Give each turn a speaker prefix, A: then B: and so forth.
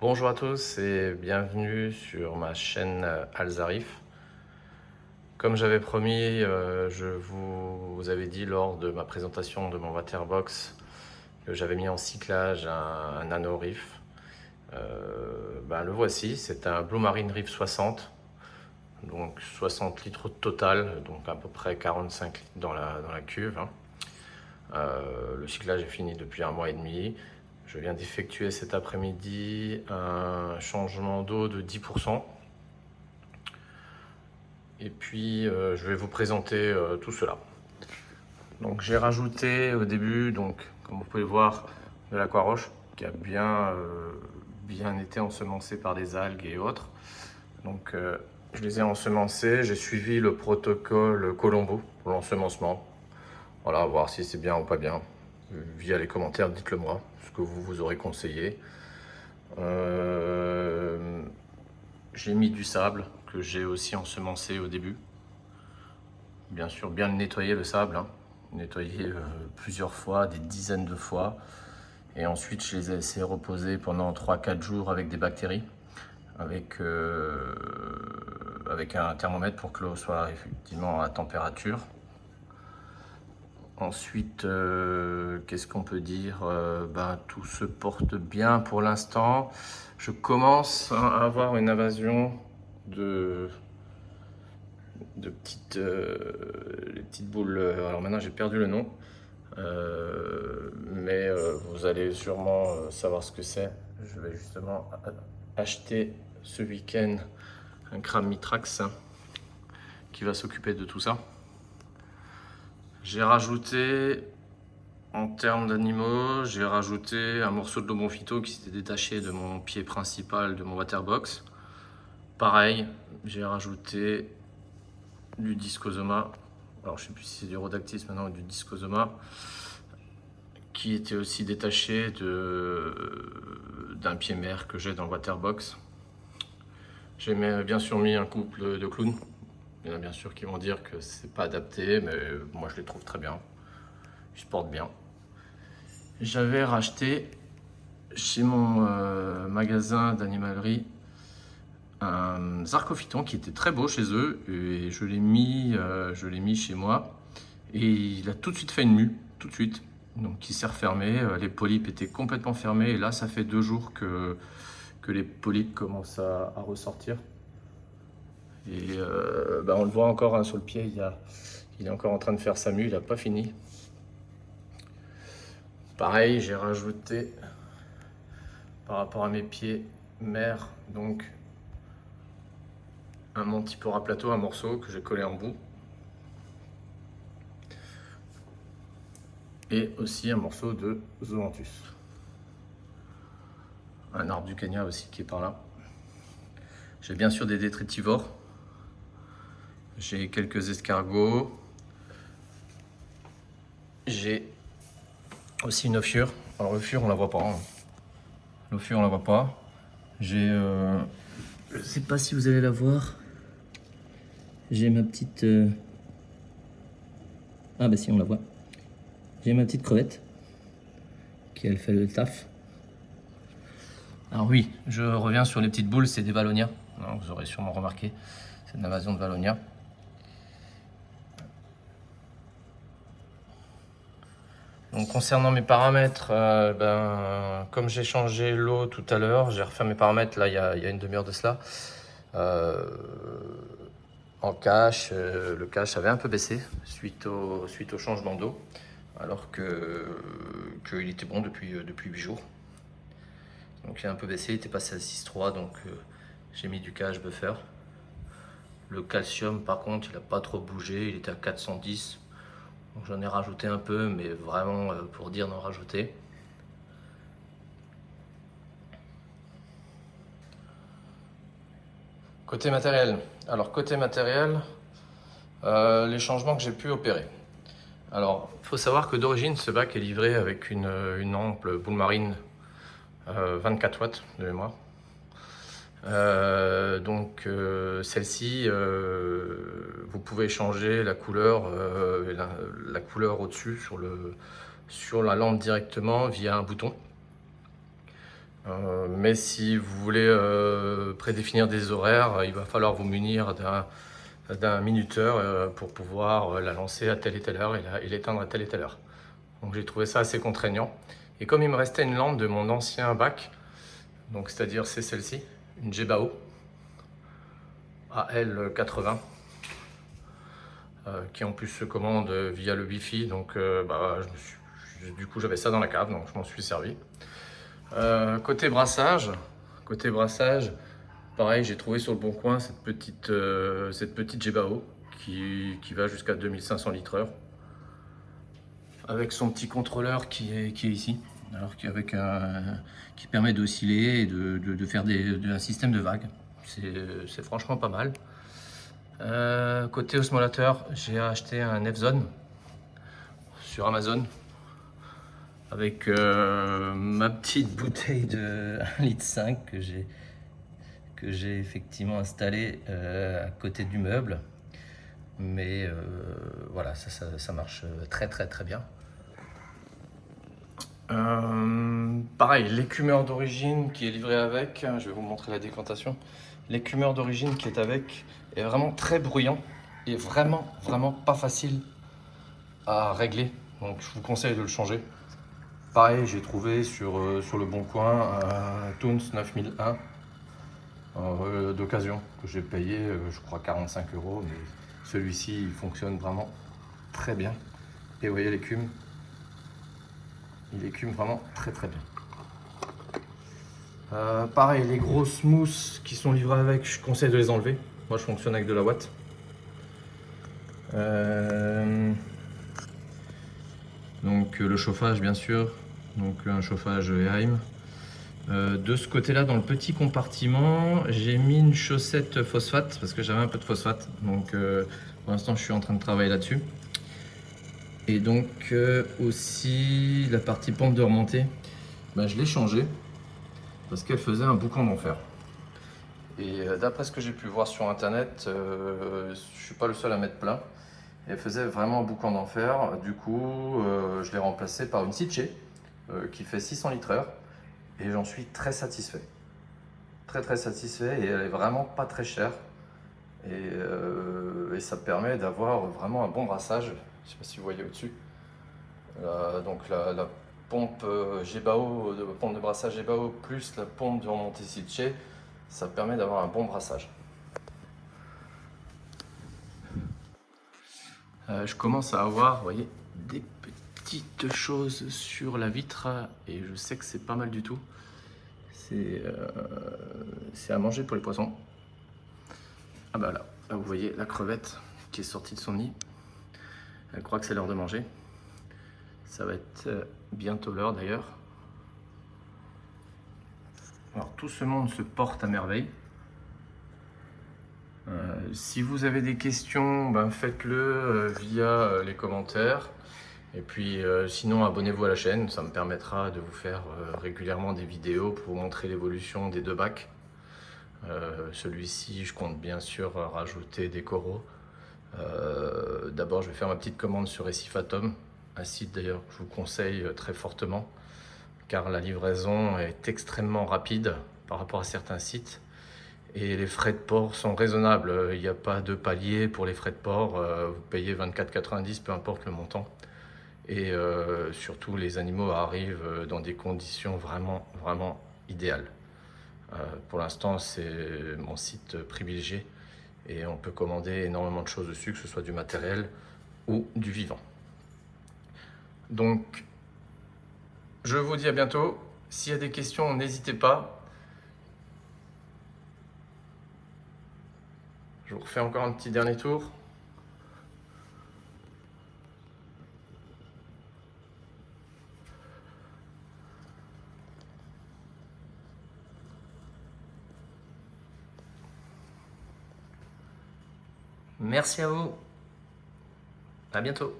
A: Bonjour à tous et bienvenue sur ma chaîne Alzarif. Comme j'avais promis, je vous avais dit lors de ma présentation de mon Waterbox que j'avais mis en cyclage un Nano Reef. Le voici, c'est un Blue Marine Reef 60, donc 60 litres au total, donc à peu près 45 litres dans la cuve. Le cyclage est fini depuis 1 mois et demi. Je viens d'effectuer cet après-midi un changement d'eau de 10%. Et puis je vais vous présenter tout cela. Donc j'ai rajouté au début, donc, comme vous pouvez voir, de l'aquaroche qui a bien été ensemencé par des algues et autres. Donc je les ai ensemencés, j'ai suivi le protocole Colombo pour l'ensemencement. Voilà, voir si c'est bien ou pas bien. Via les commentaires, dites-le moi, ce que vous aurez conseillé. J'ai mis du sable que j'ai aussi ensemencé au début. Bien sûr, bien le nettoyer le sable, nettoyer plusieurs fois, des dizaines de fois. Et ensuite, je les ai laissés reposer pendant 3-4 jours avec des bactéries, avec un thermomètre pour que l'eau soit effectivement à température. Ensuite, qu'est-ce qu'on peut dire? Tout se porte bien pour l'instant. Je commence à avoir une invasion de les petites boules. Alors maintenant, j'ai perdu le nom. Mais vous allez sûrement savoir ce que c'est. Je vais justement acheter ce week-end un Crame Mitrax qui va s'occuper de tout ça. J'ai rajouté, en termes d'animaux, j'ai rajouté un morceau de Lobon Phyto qui s'était détaché de mon pied principal de mon Waterbox. Pareil, j'ai rajouté du Discosoma. Alors je ne sais plus si c'est du Rhodactis maintenant ou du Discosoma, qui était aussi détaché d'un pied mère que j'ai dans le Waterbox. J'ai bien sûr mis un couple de clowns. Il y en a bien sûr qui vont dire que c'est pas adapté, mais moi je les trouve très bien. Ils se portent bien. J'avais racheté chez mon magasin d'animalerie un Zarcophyton qui était très beau chez eux et je l'ai mis chez moi et il a tout de suite fait une mue, tout de suite. Donc il s'est refermé, les polypes étaient complètement fermés et là ça fait 2 jours que les polypes commencent à ressortir. Et on le voit encore sur le pied, il est encore en train de faire sa mue, il n'a pas fini. Pareil, j'ai rajouté par rapport à mes pieds mères, donc un Mantipora plateau, un morceau que j'ai collé en bout. Et aussi un morceau de Zoanthus. Un arbre du Kenya aussi qui est par là. J'ai bien sûr des détritivores. J'ai quelques escargots. J'ai aussi une ophiure. Alors l'ophiure on la voit pas. L'ophiure on la voit pas. J'ai je sais pas si vous allez la voir. J'ai ma petite ah bah si, on la voit. J'ai ma petite crevette qui elle fait le taf. Alors oui, je reviens sur les petites boules, c'est des Vallonia. Vous aurez sûrement remarqué, c'est de l'invasion de Vallonia. Donc concernant mes paramètres, comme j'ai changé l'eau tout à l'heure, j'ai refait mes paramètres là il y a une demi-heure de cela. En cache, le cache avait un peu baissé suite au changement d'eau, alors qu'il était bon depuis 8 jours. Donc il a un peu baissé, il était passé à 6,3, donc j'ai mis du cache buffer. Le calcium par contre il n'a pas trop bougé, il était à 410. Donc j'en ai rajouté un peu, mais vraiment pour dire d'en rajouter. Côté matériel, alors côté matériel, les changements que j'ai pu opérer. Alors il faut savoir que d'origine ce bac est livré avec une ample boule marine 24 watts de mémoire. Celle-ci, vous pouvez changer la couleur, la couleur au-dessus sur la lampe directement via un bouton. Mais si vous voulez prédéfinir des horaires, il va falloir vous munir d'un minuteur pour pouvoir la lancer à telle et telle heure et l'éteindre à telle et telle heure. Donc j'ai trouvé ça assez contraignant. Et comme il me restait une lampe de mon ancien bac, donc c'est-à-dire c'est celle-ci, une Gebao AL80, qui en plus se commande via le Wi-Fi, donc du coup j'avais ça dans la cave, donc je m'en suis servi. Côté brassage, pareil, j'ai trouvé sur le bon coin cette petite Gebao qui va jusqu'à 2500 litres/heure avec son petit contrôleur qui est ici, alors qui permet d'osciller et de faire un système de vagues. C'est franchement pas mal. Côté osmolateur, j'ai acheté un Evzone sur Amazon avec ma petite bouteille de 1,5 litre que j'ai effectivement installée à côté du meuble. Mais voilà, ça marche très bien. Pareil, l'écumeur d'origine qui est livré avec, je vais vous montrer la décantation. L'écumeur d'origine qui est avec est vraiment très bruyant et vraiment pas facile à régler. Donc je vous conseille de le changer. Pareil, j'ai trouvé sur le bon coin un Toons 9001 d'occasion que j'ai payé, je crois 45 €, mais celui-ci il fonctionne vraiment très bien. Et vous voyez l'écume, il écume vraiment très bien. Pareil, les grosses mousses qui sont livrées avec, je conseille de les enlever. Moi je fonctionne avec de la ouate. Donc le chauffage bien sûr, donc un chauffage Eheim. De ce côté-là, dans le petit compartiment, j'ai mis une chaussette phosphate parce que j'avais un peu de phosphate. Donc pour l'instant, je suis en train de travailler là-dessus. Et donc aussi la partie pente de remontée, je l'ai changée parce qu'elle faisait un boucan d'enfer. Et d'après ce que j'ai pu voir sur internet, je suis pas le seul à mettre plein. Elle faisait vraiment un boucan d'enfer. Du coup, je l'ai remplacée par une Sitche qui fait 600 litres/heure. Et j'en suis très satisfait. Très satisfait, et elle est vraiment pas très chère. Et ça permet d'avoir vraiment un bon brassage. Je sais pas si vous voyez au-dessus. Donc la pompe Gebao, pompe de brassage Gebao plus la pompe de remontée Sitche, ça permet d'avoir un bon brassage. Je commence à avoir, vous voyez, des petites choses sur la vitre et je sais que c'est pas mal du tout. C'est à manger pour les poissons. Ah bah là, vous voyez la crevette qui est sortie de son nid. Elle croit que c'est l'heure de manger. Ça va être bientôt l'heure d'ailleurs. Alors tout ce monde se porte à merveille. Si vous avez des questions, faites-le via les commentaires. Et puis sinon, abonnez-vous à la chaîne, ça me permettra de vous faire régulièrement des vidéos pour vous montrer l'évolution des deux bacs. Celui-ci, je compte bien sûr rajouter des coraux. D'abord, je vais faire ma petite commande sur Essifatom, un site d'ailleurs que je vous conseille très fortement, car la livraison est extrêmement rapide par rapport à certains sites. Et les frais de port sont raisonnables, il n'y a pas de palier pour les frais de port, vous payez 24,90 €, peu importe le montant. Et surtout, les animaux arrivent dans des conditions vraiment idéales. Pour l'instant, c'est mon site privilégié et on peut commander énormément de choses dessus, que ce soit du matériel ou du vivant. Donc, je vous dis à bientôt. S'il y a des questions, n'hésitez pas. Je vous refais encore un petit dernier tour. Merci à vous. À bientôt.